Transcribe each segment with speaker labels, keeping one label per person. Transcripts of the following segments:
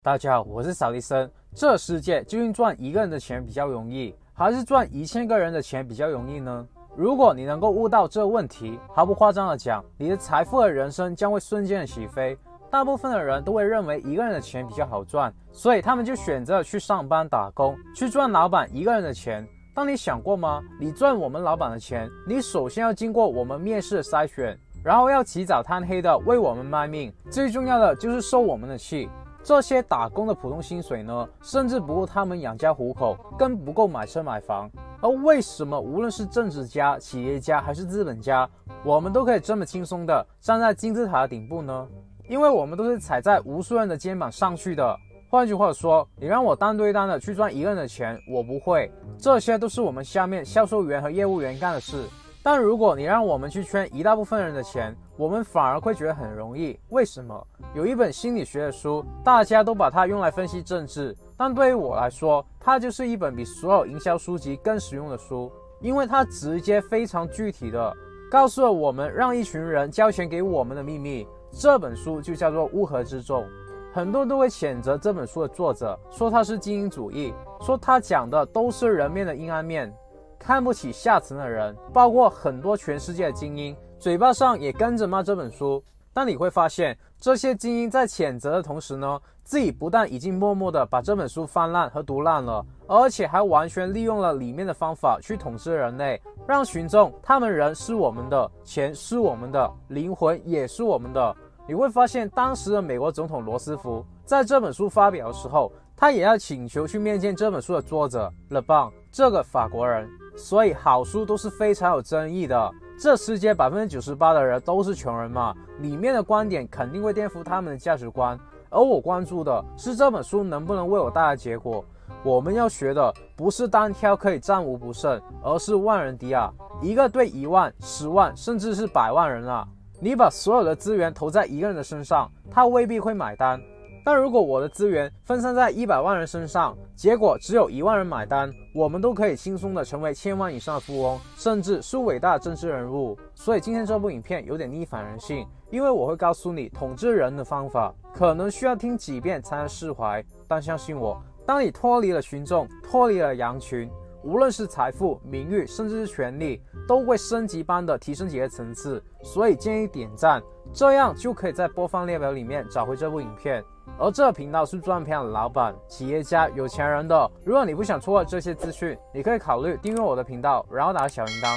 Speaker 1: 大家好，我是扫地僧。这世界究竟赚一个人的钱比较容易，还是赚1000个人的钱比较容易呢？如果你能够悟到这个问题，毫不夸张的讲，你的财富和人生将会瞬间的起飞。大部分的人都会认为一个人的钱比较好赚，所以他们就选择去上班打工，去赚老板一个人的钱。但你想过吗？你赚我们老板的钱，你首先要经过我们面试的筛选，然后要起早贪黑的为我们卖命，最重要的就是受我们的气。这些打工的普通薪水呢，甚至不够他们养家糊口，更不够买车买房。而为什么无论是政治家、企业家还是资本家，我们都可以这么轻松的站在金字塔的顶部呢？因为我们都是踩在无数人的肩膀上去的。换句话说，你让我单对单的去赚一个人的钱，我不会。这些都是我们下面销售员和业务员干的事。但如果你让我们去圈一大部分人的钱，我们反而会觉得很容易。为什么？有一本心理学的书，大家都把它用来分析政治，但对于我来说，它就是一本比所有营销书籍更实用的书，因为它直接非常具体的告诉了我们让一群人交钱给我们的秘密。这本书就叫做乌合之众。很多人都会谴责这本书的作者，说他是精英主义，说他讲的都是人面的阴暗面，看不起下层的人，包括很多全世界的精英，嘴巴上也跟着骂这本书。但你会发现，这些精英在谴责的同时呢，自己不但已经默默的把这本书翻烂和读烂了，而且还完全利用了里面的方法去统治人类，让群众他们人是我们的，钱是我们的，灵魂也是我们的。你会发现，当时的美国总统罗斯福在这本书发表的时候，他也要请求去面见这本书的作者勒邦，这个法国人。所以好书都是非常有争议的。这世界98%的人都是穷人嘛，里面的观点肯定会颠覆他们的价值观。而我关注的是这本书能不能为我带来结果。我们要学的不是单挑可以战无不胜，而是万人敌啊，一个对1万、10万，甚至是100万人啊。你把所有的资源投在一个人的身上，他未必会买单。但如果我的资源分散在100万人身上，结果只有1万人买单，我们都可以轻松的成为1000万以上的富翁，甚至是伟大的政治人物。所以今天这部影片有点逆反人性，因为我会告诉你统治人的方法，可能需要听几遍才能释怀。但相信我，当你脱离了群众，脱离了羊群，无论是财富、名誉，甚至是权力，都会升级般的提升几个层次。所以建议点赞，这样就可以在播放列表里面找回这部影片。而这个频道是赚片的老板、企业家、有钱人的。如果你不想错过这些资讯，你可以考虑订阅我的频道，然后打小铃铛。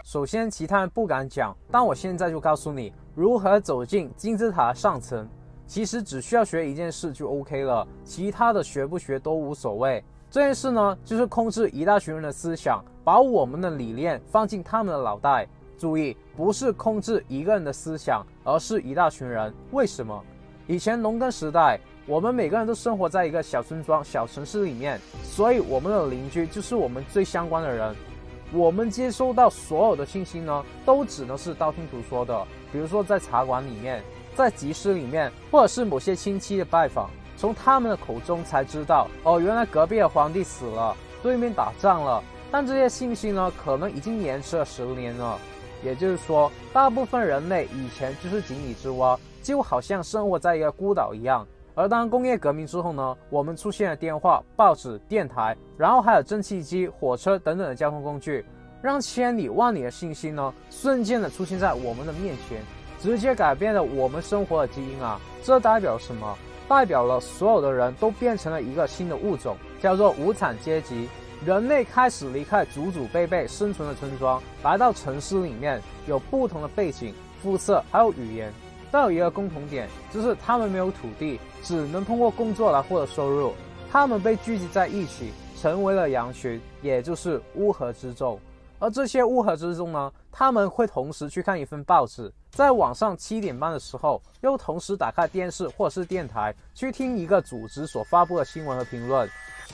Speaker 1: 首先，其他人不敢讲，但我现在就告诉你如何走进金字塔上层。其实只需要学一件事就 OK 了，其他的学不学都无所谓。这件事呢，就是控制一大群人的思想，把我们的理念放进他们的脑袋。注意，不是控制一个人的思想，而是一大群人。为什么？以前农耕时代，我们每个人都生活在一个小村庄、小城市里面，所以我们的邻居就是我们最相关的人。我们接收到所有的信息呢，都只能是道听途说的。比如说在茶馆里面，在集市里面，或者是某些亲戚的拜访，从他们的口中才知道，哦，原来隔壁的皇帝死了，对面打仗了。但这些信息呢，可能已经延迟了10年了。也就是说，大部分人类以前就是井底之蛙，就好像生活在一个孤岛一样。而当工业革命之后呢，我们出现了电话、报纸、电台，然后还有蒸汽机、火车等等的交通工具，让千里万里的信息呢，瞬间的出现在我们的面前，直接改变了我们生活的基因啊！这代表什么？代表了所有的人都变成了一个新的物种，叫做无产阶级。人类开始离开祖祖辈辈生存的村庄，来到城市里面，有不同的背景、肤色还有语言，但有一个共同点，就是他们没有土地，只能通过工作来获得收入。他们被聚集在一起，成为了羊群，也就是乌合之众。而这些乌合之众呢，他们会同时去看一份报纸，在晚上7点半的时候，又同时打开电视或者是电台，去听一个组织所发布的新闻和评论。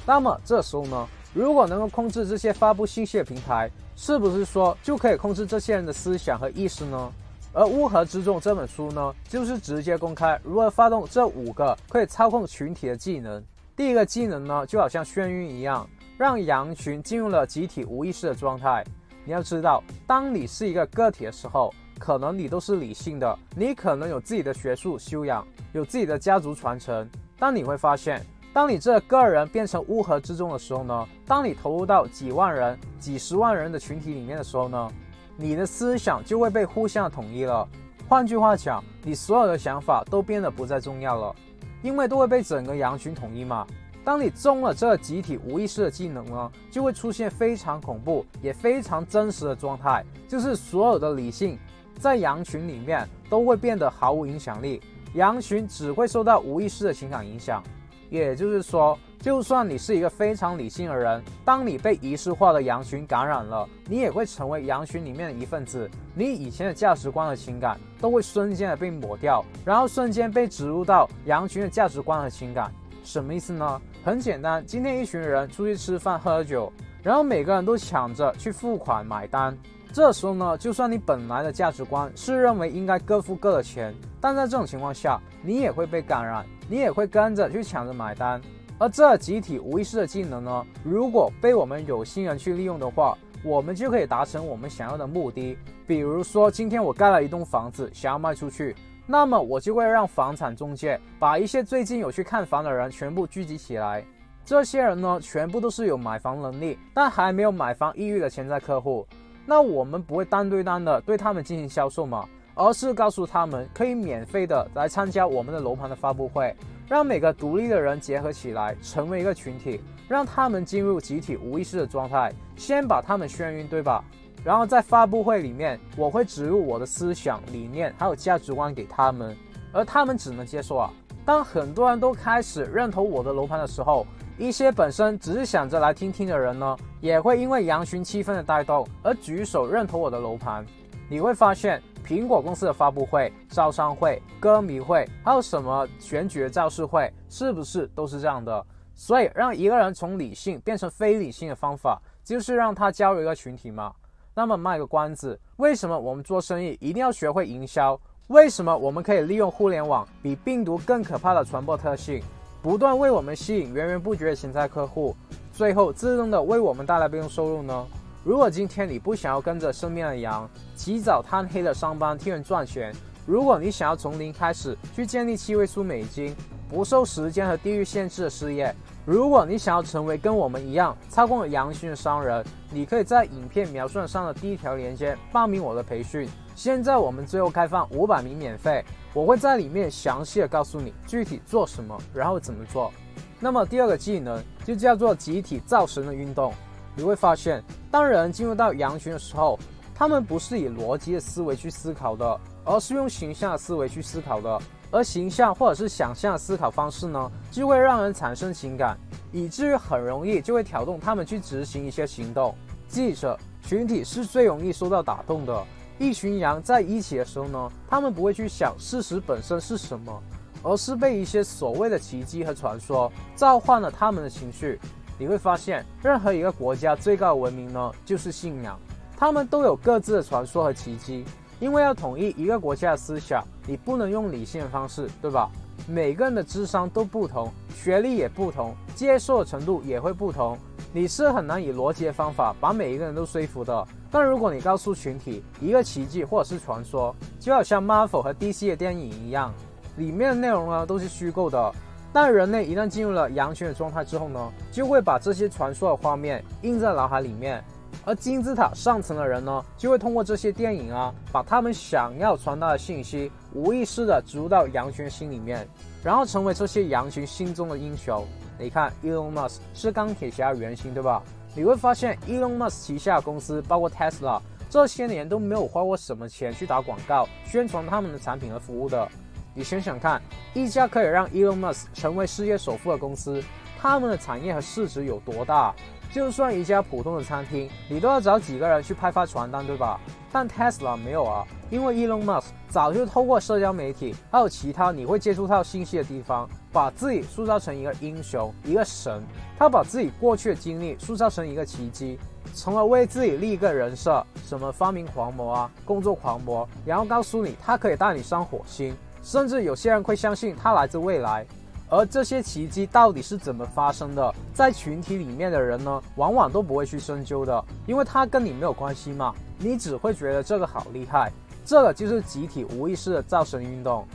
Speaker 1: 那么这时候呢，如果能够控制这些发布信息的平台，是不是说就可以控制这些人的思想和意识呢？而《乌合之众》这本书呢，就是直接公开如何发动这5个可以操控群体的技能。第一个技能呢，就好像眩晕一样，让羊群进入了集体无意识的状态。你要知道，当你是一个个体的时候，可能你都是理性的，你可能有自己的学术修养，有自己的家族传承，但你会发现，当你这个人变成乌合之众的时候呢，当你投入到几万人、几十万人的群体里面的时候呢，你的思想就会被互相统一了。换句话讲，你所有的想法都变得不再重要了，因为都会被整个羊群统一嘛。当你中了这个集体无意识的技能呢，就会出现非常恐怖也非常真实的状态，就是所有的理性在羊群里面都会变得毫无影响力，羊群只会受到无意识的情感影响。也就是说，就算你是一个非常理性的人，当你被仪式化的羊群感染了，你也会成为羊群里面的一份子，你以前的价值观和情感都会瞬间的被抹掉，然后瞬间被植入到羊群的价值观和情感。什么意思呢？很简单，今天一群人出去吃饭喝酒，然后每个人都抢着去付款买单，这时候呢，就算你本来的价值观是认为应该各付各的钱，但在这种情况下，你也会被感染，你也会跟着去抢着买单。而这集体无意识的技能呢，如果被我们有心人去利用的话，我们就可以达成我们想要的目的。比如说，今天我盖了一栋房子，想要卖出去，那么我就会让房产中介把一些最近有去看房的人全部聚集起来。这些人呢，全部都是有买房能力，但还没有买房意欲的潜在客户。那我们不会单对单的对他们进行销售嘛，而是告诉他们可以免费的来参加我们的楼盘的发布会，让每个独立的人结合起来，成为一个群体，让他们进入集体无意识的状态，先把他们眩晕，对吧？然后在发布会里面，我会植入我的思想、理念还有价值观给他们，而他们只能接受啊。当很多人都开始认同我的楼盘的时候，一些本身只是想着来听听的人呢，也会因为羊群气氛的带动而举手认同我的楼盘。你会发现，苹果公司的发布会、招商会、歌迷会，还有什么选举的造势会，是不是都是这样的？所以，让一个人从理性变成非理性的方法，就是让他加入一个群体嘛。那么卖个关子，为什么我们做生意一定要学会营销？为什么我们可以利用互联网比病毒更可怕的传播特性，不断为我们吸引源源不绝的潜在客户，最后自动的为我们带来被动收入呢？如果今天你不想要跟着身边的羊起早贪黑的上班替人赚钱，如果你想要从零开始去建立7位数美金不受时间和地域限制的事业，如果你想要成为跟我们一样操控了羊群的商人，你可以在影片描述上的第一条链接报名我的培训。现在我们最后开放500名免费，我会在里面详细的告诉你具体做什么，然后怎么做。那么第二个技能就叫做集体造神的运动。你会发现，当人进入到羊群的时候，他们不是以逻辑的思维去思考的，而是用形象的思维去思考的。而形象或者是想象的思考方式呢，就会让人产生情感，以至于很容易就会挑动他们去执行一些行动。记着，群体是最容易受到打动的。一群羊在一起的时候呢，他们不会去想事实本身是什么，而是被一些所谓的奇迹和传说召唤了他们的情绪。你会发现，任何一个国家最高的文明呢，就是信仰。他们都有各自的传说和奇迹，因为要统一一个国家的思想，你不能用理性的方式，对吧？每个人的智商都不同，学历也不同，接受的程度也会不同，你是很难以逻辑的方法把每一个人都说服的。但如果你告诉群体一个奇迹或者是传说，就好像 Marvel 和 DC 的电影一样，里面的内容呢都是虚构的，但人类一旦进入了羊群的状态之后呢，就会把这些传说的画面印在脑海里面，而金字塔上层的人呢，就会通过这些电影啊，把他们想要传达的信息无意识的植入到羊群心里面，然后成为这些羊群心中的英雄。你看 Elon Musk 是钢铁侠的原型，对吧？你会发现 Elon Musk 旗下的公司包括 Tesla 这些年都没有花过什么钱去打广告宣传他们的产品和服务的。你想想看，一家可以让 Elon Musk 成为世界首富的公司，他们的产业和市值有多大？就算一家普通的餐厅，你都要找几个人去派发传单，对吧？但 Tesla 没有啊，因为 Elon Musk 早就透过社交媒体还有其他你会接触到信息的地方，把自己塑造成一个英雄，一个神。他把自己过去的经历塑造成一个奇迹，从而为自己立一个人设，什么发明狂魔啊，工作狂魔，然后告诉你他可以带你上火星，甚至有些人会相信他来自未来。而这些奇迹到底是怎么发生的，在群体里面的人呢，往往都不会去深究的，因为他跟你没有关系嘛，你只会觉得这个好厉害。这个就是集体无意识的造神运动。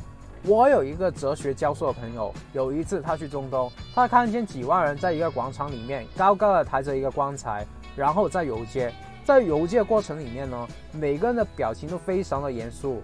Speaker 1: 我有一个哲学教授的朋友，有一次他去中东，他看见几万人在一个广场里面高高的抬着一个棺材，然后在游街。在游街过程里面呢，每个人的表情都非常的严肃，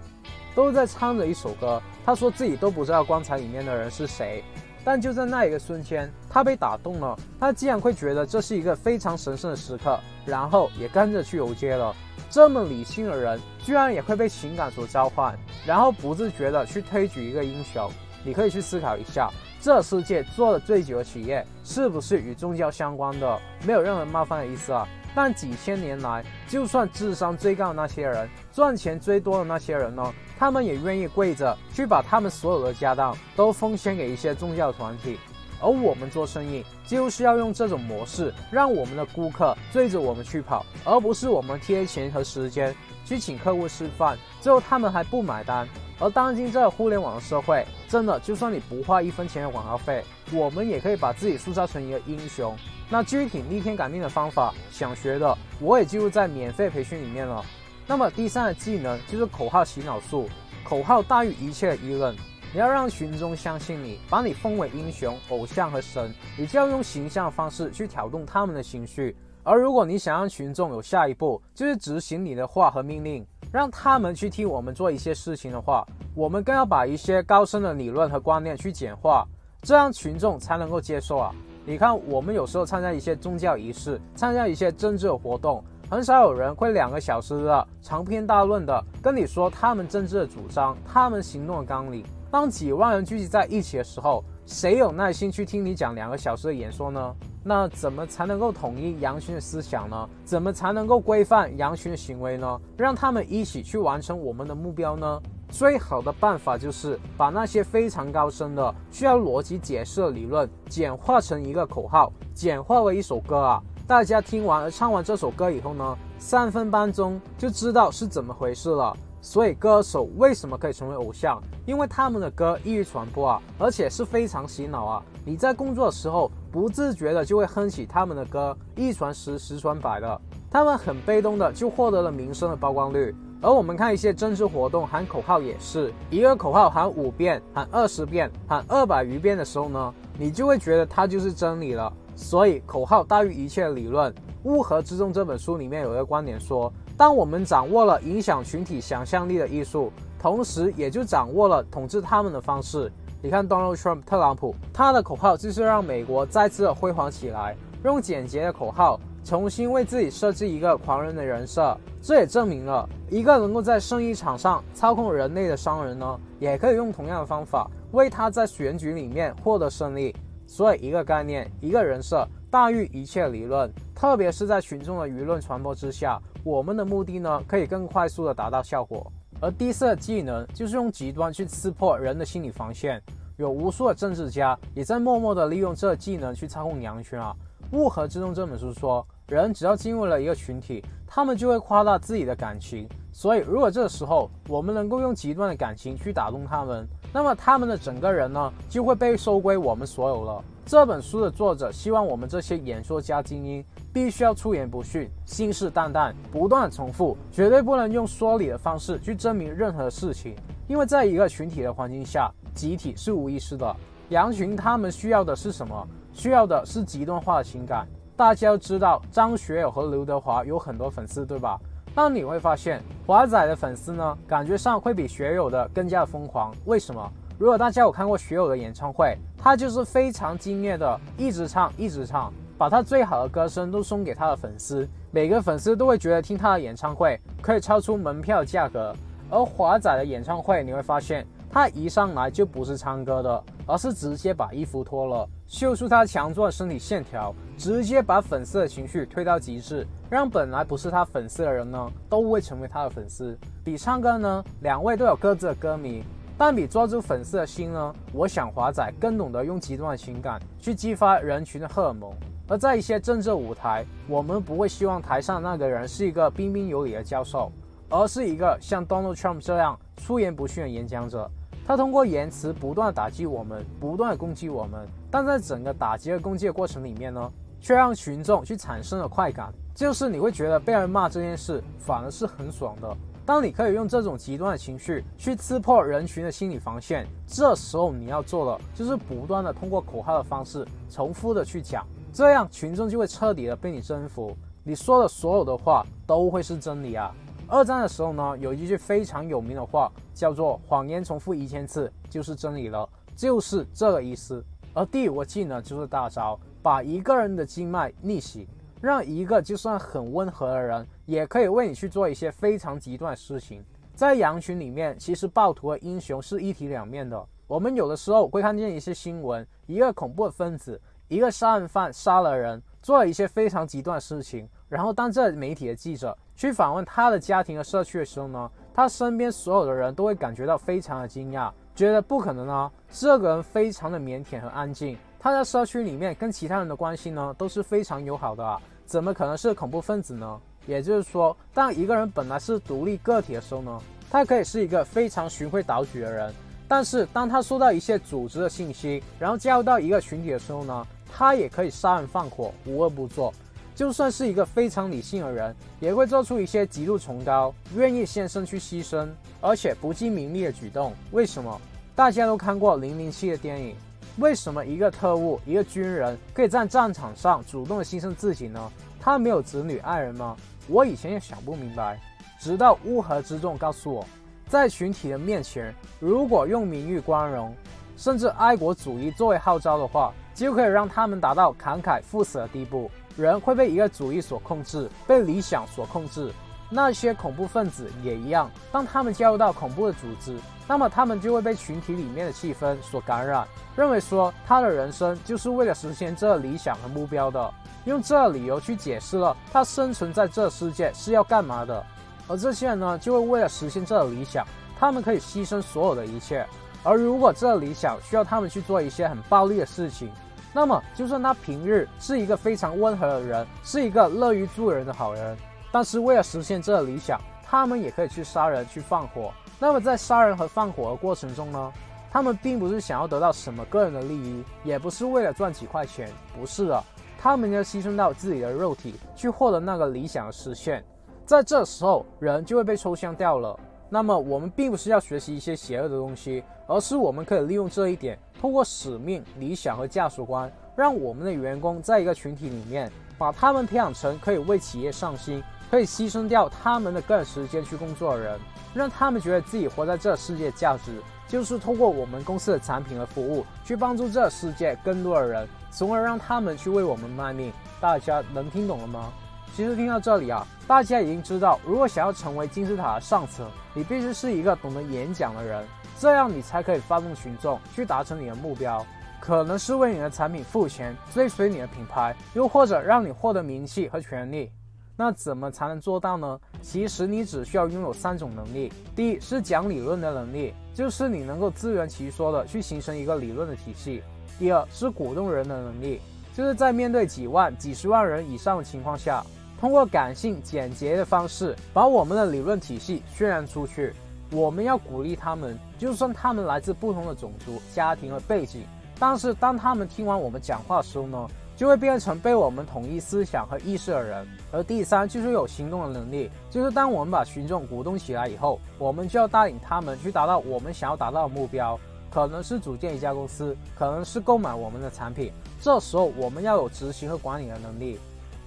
Speaker 1: 都在唱着一首歌。他说自己都不知道棺材里面的人是谁，但就在那一个瞬间，他被打动了。他竟然会觉得这是一个非常神圣的时刻，然后也跟着去游街了。这么理性的人，居然也会被情感所召唤，然后不自觉的去推举一个英雄。你可以去思考一下，这世界做的最久的企业是不是与宗教相关的？没有任何冒犯的意思啊。但几千年来，就算智商最高的那些人，赚钱最多的那些人呢，他们也愿意跪着去把他们所有的家当都奉献给一些宗教团体。而我们做生意就是要用这种模式，让我们的顾客追着我们去跑，而不是我们贴钱和时间去请客户吃饭，最后他们还不买单。而当今这个互联网的社会，真的就算你不花1分钱的广告费，我们也可以把自己塑造成一个英雄。那具体逆天改命的方法，想学的我也记录在免费培训里面了。那么第3个技能就是口号洗脑术，口号大于一切的议论。你要让群众相信你，把你奉为英雄、偶像和神，你就要用形象的方式去挑动他们的情绪。而如果你想让群众有下一步，就是执行你的话和命令，让他们去替我们做一些事情的话，我们更要把一些高深的理论和观念去简化，这样群众才能够接受啊。你看，我们有时候参加一些宗教仪式，参加一些政治的活动，很少有人会2个小时的长篇大论的跟你说他们政治的主张，他们行动的纲领。当几万人聚集在一起的时候，谁有耐心去听你讲2个小时的演说呢？那怎么才能够统一羊群的思想呢？怎么才能够规范羊群的行为呢？让他们一起去完成我们的目标呢？最好的办法就是把那些非常高深的需要逻辑解释的理论简化成一个口号，简化为一首歌啊。大家听完而唱完这首歌以后呢，3分半钟就知道是怎么回事了。所以歌手为什么可以成为偶像？因为他们的歌易于传播啊，而且是非常洗脑啊。你在工作的时候不自觉的就会哼起他们的歌，一传十，十传百的。他们很被动的就获得了名声的曝光率。而我们看一些政治活动喊口号也是，一个口号喊5遍、喊20遍、喊200余遍的时候呢，你就会觉得它就是真理了。所以口号大于一切的理论。乌合之众这本书里面有一个观点说，当我们掌握了影响群体想象力的艺术，同时也就掌握了统治他们的方式。你看 Donald Trump 特朗普，他的口号就是让美国再次的辉煌起来，用简洁的口号重新为自己设置一个狂人的人设。这也证明了一个能够在生意场上操控人类的商人呢，也可以用同样的方法为他在选举里面获得胜利。所以一个概念，一个人设大于一切理论，特别是在群众的舆论传播之下，我们的目的呢可以更快速的达到效果。而第4个技能就是用极端去刺破人的心理防线。有无数的政治家也在默默的利用这个技能去操控羊群啊。乌合之众这本书说，人只要进入了一个群体，他们就会夸大自己的感情。所以如果这个时候我们能够用极端的感情去打动他们，那么他们的整个人呢就会被收归我们所有了。这本书的作者希望我们这些演说家精英必须要出言不逊，信誓旦旦，不断的重复，绝对不能用说理的方式去证明任何事情。因为在一个群体的环境下，集体是无意识的。羊群他们需要的是什么？需要的是极端化的情感。大家要知道，张学友和刘德华有很多粉丝，对吧？但你会发现，华仔的粉丝呢，感觉上会比学友的更加疯狂。为什么？如果大家有看过学友的演唱会，他就是非常敬业的，一直唱，一直唱，把他最好的歌声都送给他的粉丝。每个粉丝都会觉得听他的演唱会可以超出门票价格。而华仔的演唱会，你会发现他一上来就不是唱歌的，而是直接把衣服脱了，秀出他强壮的身体线条，直接把粉丝的情绪推到极致，让本来不是他粉丝的人呢，都会成为他的粉丝。比唱歌呢，两位都有各自的歌迷，但比抓住粉丝的心呢，我想华仔更懂得用极端的情感去激发人群的荷尔蒙。而在一些政治舞台，我们不会希望台上那个人是一个彬彬有礼的教授，而是一个像 Donald Trump 这样出言不逊的演讲者。他通过言辞不断打击我们，不断攻击我们，但在整个打击和攻击的过程里面呢，却让群众去产生了快感，就是你会觉得被人骂这件事反而是很爽的。当你可以用这种极端的情绪去刺破人群的心理防线，这时候你要做的就是不断的通过口号的方式重复的去讲，这样群众就会彻底的被你征服，你说的所有的话都会是真理啊。二战的时候呢，有一句非常有名的话叫做谎言重复1000次就是真理了，就是这个意思。而第5个技能就是大招，把一个人的经脉逆袭，让一个就算很温和的人也可以为你去做一些非常极端的事情。在羊群里面，其实暴徒和英雄是一体两面的。我们有的时候会看见一些新闻，一个恐怖的分子，一个杀人犯杀了人，做了一些非常极端的事情，然后当这媒体的记者去访问他的家庭和社区的时候呢，他身边所有的人都会感觉到非常的惊讶，觉得不可能啊，这个人非常的腼腆和安静，他在社区里面跟其他人的关系呢都是非常友好的啊，怎么可能是恐怖分子呢？也就是说，当一个人本来是独立个体的时候呢，他可以是一个非常循规蹈矩的人，但是当他收到一些组织的信息，然后加入到一个群体的时候呢，他也可以杀人放火，无恶不作。就算是一个非常理性的人，也会做出一些极度崇高、愿意献身去牺牲，而且不计名利的举动。为什么？大家都看过007的电影，为什么一个特务、一个军人可以在战场上主动的牺牲自己呢？他没有子女爱人吗？我以前也想不明白，直到乌合之众告诉我，在群体的面前，如果用名誉光荣，甚至爱国主义作为号召的话，就可以让他们达到慷慨赴死的地步。人会被一个主义所控制，被理想所控制。那些恐怖分子也一样，当他们加入到恐怖的组织，那么他们就会被群体里面的气氛所感染，认为说他的人生就是为了实现这理想和目标的，用这理由去解释了他生存在这世界是要干嘛的。而这些人呢，就会为了实现这理想，他们可以牺牲所有的一切。而如果这理想需要他们去做一些很暴力的事情，那么就算他平日是一个非常温和的人，是一个乐于助人的好人，但是为了实现这个理想，他们也可以去杀人去放火。那么在杀人和放火的过程中呢，他们并不是想要得到什么个人的利益，也不是为了赚几块钱，不是的，他们要牺牲到自己的肉体去获得那个理想的实现。在这时候人就会被抽象掉了。那么我们并不是要学习一些邪恶的东西，而是我们可以利用这一点，透过使命、理想和价值观，让我们的员工在一个群体里面，把他们培养成可以为企业上心，可以牺牲掉他们的个人时间去工作的人，让他们觉得自己活在这世界价值，就是通过我们公司的产品和服务，去帮助这世界更多的人，从而让他们去为我们卖命。大家能听懂了吗？其实听到这里啊，大家已经知道，如果想要成为金字塔的上层，你必须是一个懂得演讲的人，这样你才可以发动群众去达成你的目标。可能是为你的产品付钱，追随你的品牌，又或者让你获得名气和权利。那怎么才能做到呢？其实你只需要拥有3种能力。第一是讲理论的能力，就是你能够自圆其说的去形成一个理论的体系。第二是鼓动人的能力，就是在面对几万、几十万人以上的情况下，通过感性简洁的方式把我们的理论体系渲染出去。我们要鼓励他们，就算他们来自不同的种族、家庭和背景，但是当他们听完我们讲话的时候呢，就会变成被我们统一思想和意识的人。而第三就是有行动的能力，就是当我们把群众鼓动起来以后，我们就要带领他们去达到我们想要达到的目标，可能是组建一家公司，可能是购买我们的产品。这时候我们要有执行和管理的能力。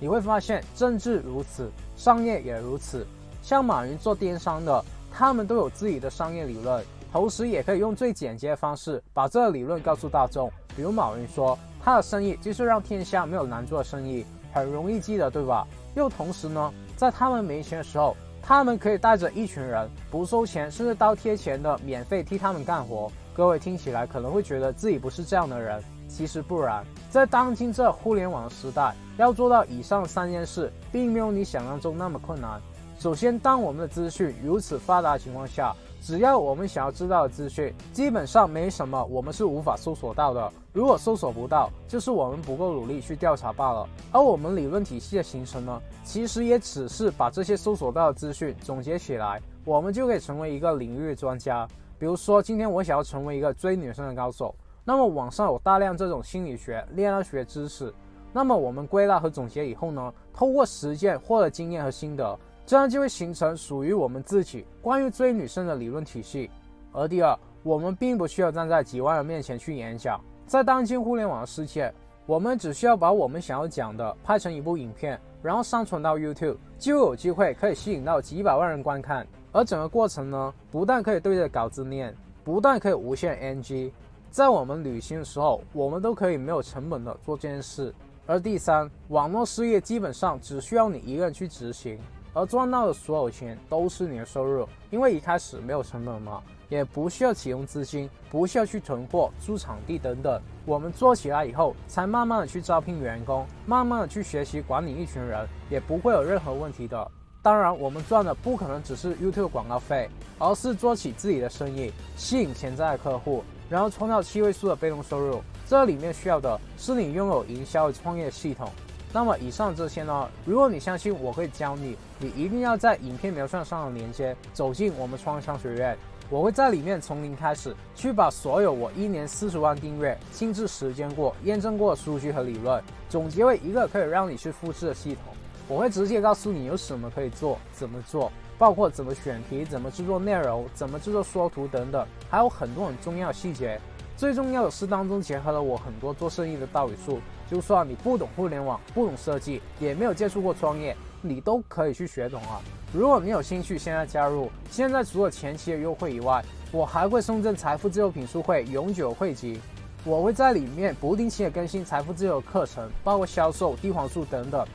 Speaker 1: 你会发现政治如此，商业也如此。像马云做电商的，他们都有自己的商业理论，同时也可以用最简洁的方式把这个理论告诉大众。比如马云说他的生意就是让天下没有难做的生意，很容易记得，对吧？又同时呢，在他们没钱的时候，他们可以带着一群人不收钱甚至倒贴钱的免费替他们干活。各位听起来可能会觉得自己不是这样的人，其实不然。在当今这互联网的时代，要做到以上3件事并没有你想象中那么困难。首先，当我们的资讯如此发达的情况下，只要我们想要知道的资讯，基本上没什么我们是无法搜索到的。如果搜索不到，就是我们不够努力去调查罢了。而我们理论体系的形成呢，其实也只是把这些搜索到的资讯总结起来，我们就可以成为一个领域的专家。比如说，今天我想要成为一个追女生的高手，那么网上有大量这种心理学、恋爱学知识，那么我们归纳和总结以后呢，透过实践获得经验和心得，这样就会形成属于我们自己关于追女生的理论体系。而第二，我们并不需要站在几万人面前去演讲，在当今互联网的世界，我们只需要把我们想要讲的拍成一部影片，然后上传到 YouTube， 就有机会可以吸引到几百万人观看。而整个过程呢，不但可以对着稿子念，不但可以无限 NG， 在我们旅行的时候，我们都可以没有成本的做这件事。而第三，网络事业基本上只需要你一个人去执行，而赚到的所有钱都是你的收入，因为一开始没有成本嘛，也不需要启用资金，不需要去囤货、租场地等等。我们做起来以后，才慢慢的去招聘员工，慢慢的去学习管理一群人，也不会有任何问题的。当然，我们赚的不可能只是 YouTube 广告费，而是做起自己的生意，吸引潜在的客户，然后创造7位数的被动收入。这里面需要的是你拥有营销创业系统。那么以上这些呢，如果你相信我会教你，你一定要在影片描述上的连接走进我们创业商学院。我会在里面从零开始，去把所有我1年40万订阅亲自实践过、验证过的数据和理论，总结为一个可以让你去复制的系统。我会直接告诉你有什么可以做，怎么做，包括怎么选题、怎么制作内容、怎么制作缩图等等，还有很多很重要的细节。最重要的是当中结合了我很多做生意的道理数，就算你不懂互联网、不懂设计，也没有接触过创业，你都可以去学懂啊。如果你有兴趣，现在加入。现在除了前期的优惠以外，我还会送赠财富自由品书会永久会籍。我会在里面不定期的更新财富自由的课程，包括销售、地黄术等等。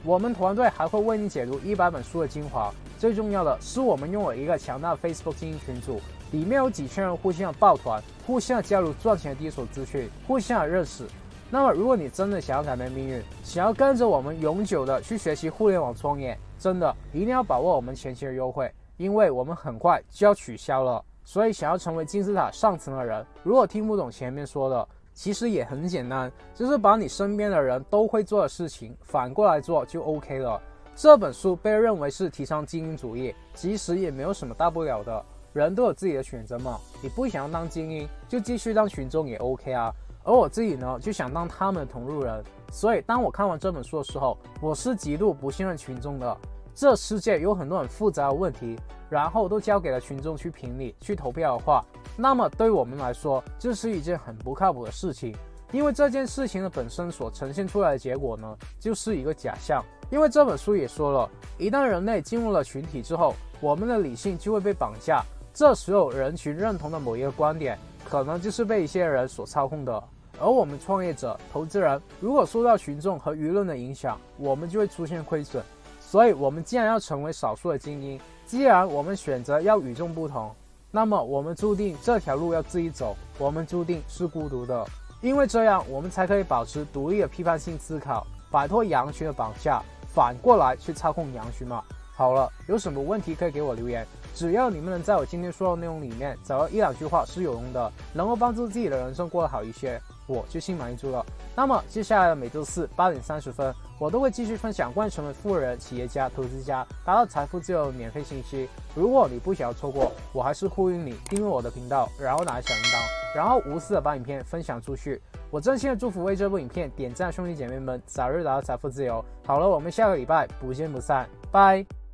Speaker 1: 我们团队还会为你解读100本书的精华。最重要的是，我们拥有一个强大的 Facebook 精英群组，里面有几千人互相抱团，互相交流赚钱的第一手资讯，互相认识。那么，如果你真的想要改变命运，想要跟着我们永久的去学习互联网创业，真的一定要把握我们前期的优惠，因为我们很快就要取消了。所以，想要成为金字塔上层的人，如果听不懂前面说的，其实也很简单，就是把你身边的人都会做的事情反过来做就 OK 了。这本书被认为是提倡精英主义，其实也没有什么大不了的，人都有自己的选择嘛。你不想要当精英，就继续当群众也 OK 啊。而我自己呢，就想当他们的同路人，所以当我看完这本书的时候，我是极度不信任群众的。这世界有很多很复杂的问题，然后都交给了群众去评理、去投票的话，那么对我们来说，这是一件很不靠谱的事情。因为这件事情的本身所呈现出来的结果呢，就是一个假象。因为这本书也说了，一旦人类进入了群体之后，我们的理性就会被绑架，这时候人群认同的某一个观点，可能就是被一些人所操控的。而我们创业者、投资人，如果受到群众和舆论的影响，我们就会出现亏损。所以，我们既然要成为少数的精英，既然我们选择要与众不同，那么我们注定这条路要自己走，我们注定是孤独的。因为这样，我们才可以保持独立的批判性思考，摆脱羊群的绑架，反过来去操控羊群嘛。好了，有什么问题可以给我留言，只要你们能在我今天说的内容里面找到1-2句话是有用的，能够帮助自己的人生过得好一些，我就心满意足了。那么接下来的每周四8点30分，我都会继续分享关于成为富人、企业家、投资家、达到财富自由的免费信息。如果你不想要错过，我还是呼吁你订阅我的频道，然后拿小铃铛，然后无私的把影片分享出去。我真心的祝福为这部影片点赞兄弟姐妹们早日达到财富自由。好了，我们下个礼拜不见不散，拜。